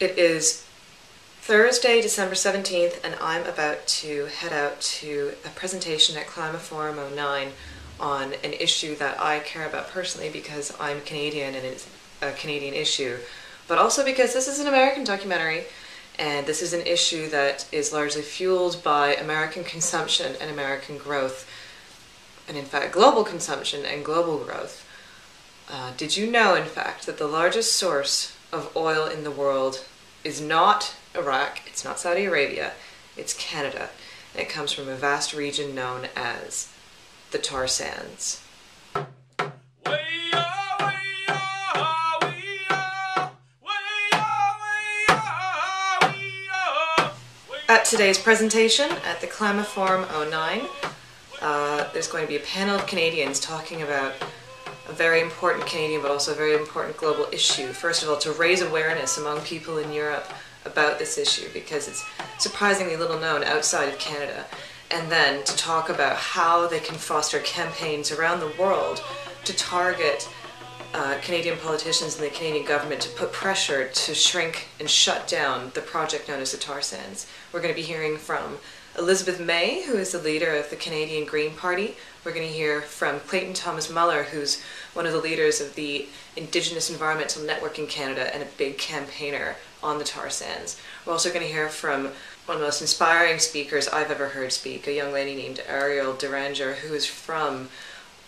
It is Thursday, December 17th, and I'm about to head out to a presentation at Climaforum 09 on an issue that I care about personally because I'm Canadian and it's a Canadian issue, but also because this is an American documentary and this is an issue that is largely fueled by American consumption and American growth, and in fact global consumption and global growth. Did you know, in fact, that the largest source of oil in the world is not Iraq, it's not Saudi Arabia, it's Canada, and it comes from a vast region known as the tar sands. At today's presentation at the Climaforum 09, there's going to be a panel of Canadians talking about a very important Canadian but also a very important global issue. First of all, to raise awareness among people in Europe about this issue because it's surprisingly little known outside of Canada, and then to talk about how they can foster campaigns around the world to target Canadian politicians and the Canadian government to put pressure to shrink and shut down the project known as the tar sands. We're going to be hearing from Elizabeth May, who is the leader of the Canadian Green Party. We're going to hear from Clayton Thomas Muller, who's one of the leaders of the Indigenous Environmental Network in Canada and a big campaigner on the tar sands. We're also going to hear from one of the most inspiring speakers I've ever heard speak, a young lady named Ariel Deranger, who is from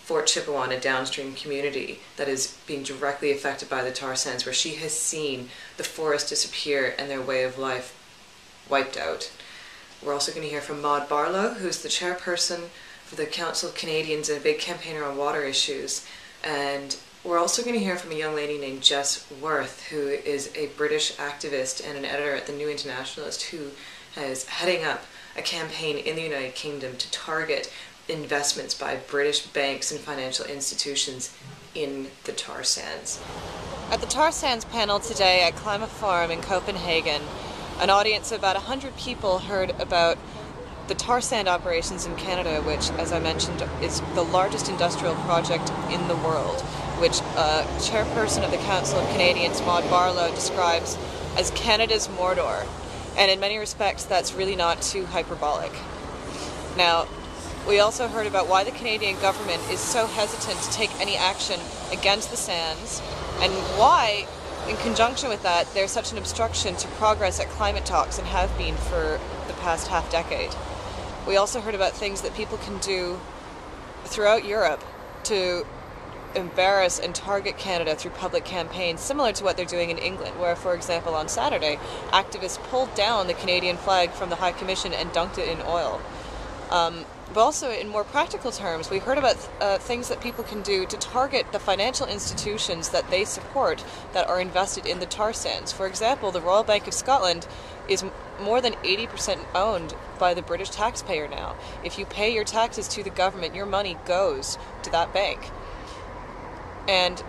Fort Chipewyan, a downstream community that is being directly affected by the tar sands, where she has seen the forest disappear and their way of life wiped out. We're also going to hear from Maud Barlow, who's the chairperson for the Council of Canadians and a big campaigner on water issues. And we're also going to hear from a young lady named Jess Worth, who is a British activist and an editor at the New Internationalist, who is heading up a campaign in the United Kingdom to target investments by British banks and financial institutions in the tar sands. At the tar sands panel today at Climaforum in Copenhagen, an audience of about 100 people heard about the tar sand operations in Canada, which, as I mentioned, is the largest industrial project in the world, which chairperson of the Council of Canadians, Maud Barlow, describes as Canada's Mordor. And in many respects, that's really not too hyperbolic. Now, we also heard about why the Canadian government is so hesitant to take any action against the sands, and why, in conjunction with that, there's such an obstruction to progress at climate talks and have been for the past half-decade. We also heard about things that people can do throughout Europe to embarrass and target Canada through public campaigns, similar to what they're doing in England, where, for example, on Saturday, activists pulled down the Canadian flag from the High Commission and dunked it in oil. But also, in more practical terms, we heard about things that people can do to target the financial institutions that they support that are invested in the tar sands. For example, the Royal Bank of Scotland is more than 80% owned by the British taxpayer now. If you pay your taxes to the government, your money goes to that bank. And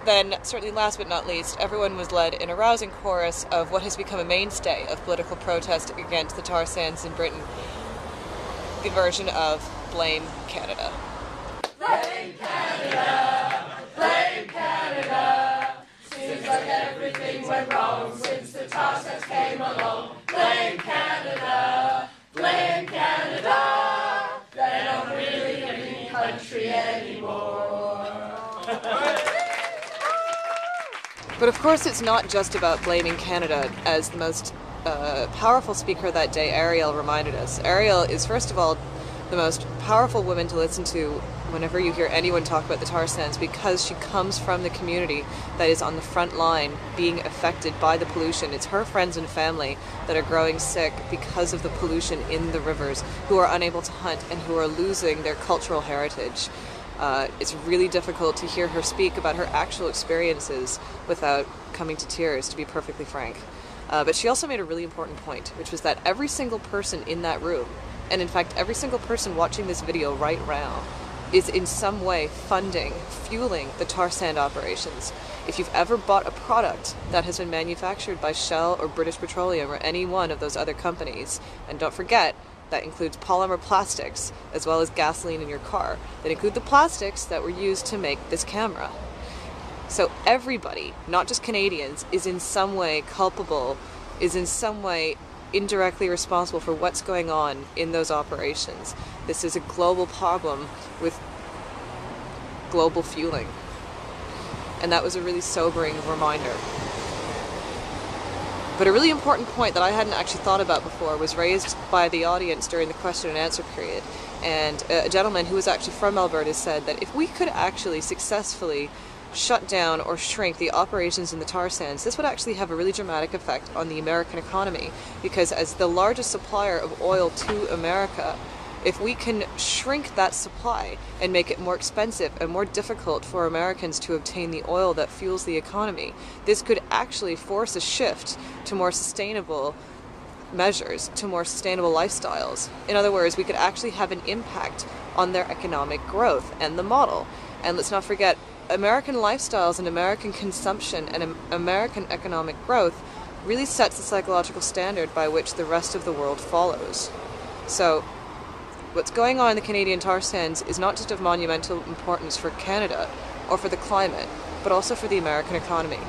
then, certainly last but not least, everyone was led in a rousing chorus of what has become a mainstay of political protest against the tar sands in Britain, the version of Blame Canada. Blame Canada! Blame Canada! Seems like everything went wrong since the tar sands came along. Blame Canada! Blame Canada! They don't really mean country anymore. But of course it's not just about blaming Canada, as the most powerful speaker that day, Ariel, reminded us. Ariel is, first of all, the most powerful woman to listen to whenever you hear anyone talk about the tar sands, because she comes from the community that is on the front line being affected by the pollution. It's her friends and family that are growing sick because of the pollution in the rivers, who are unable to hunt and who are losing their cultural heritage. It's really difficult to hear her speak about her actual experiences without coming to tears, to be perfectly frank. But she also made a really important point, which was that every single person in that room, and in fact every single person watching this video right now, is in some way funding, fueling the tar sand operations. If you've ever bought a product that has been manufactured by Shell or British Petroleum or any one of those other companies, and don't forget, that includes polymer plastics as well as gasoline in your car, that include the plastics that were used to make this camera. So everybody, not just Canadians, is in some way culpable, is in some way indirectly responsible for what's going on in those operations. This is a global problem with global fueling. And that was a really sobering reminder. But a really important point that I hadn't actually thought about before was raised by the audience during the question and answer period. And a gentleman who was actually from Alberta said that if we could actually successfully shut down or shrink the operations in the tar sands, this would actually have a really dramatic effect on the American economy, because as the largest supplier of oil to America, if we can shrink that supply and make it more expensive and more difficult for Americans to obtain the oil that fuels the economy, this could actually force a shift to more sustainable measures, to more sustainable lifestyles. In other words, we could actually have an impact on their economic growth and the model. And let's not forget, American lifestyles and American consumption and American economic growth really sets the psychological standard by which the rest of the world follows. So what's going on in the Canadian tar sands is not just of monumental importance for Canada or for the climate, but also for the American economy.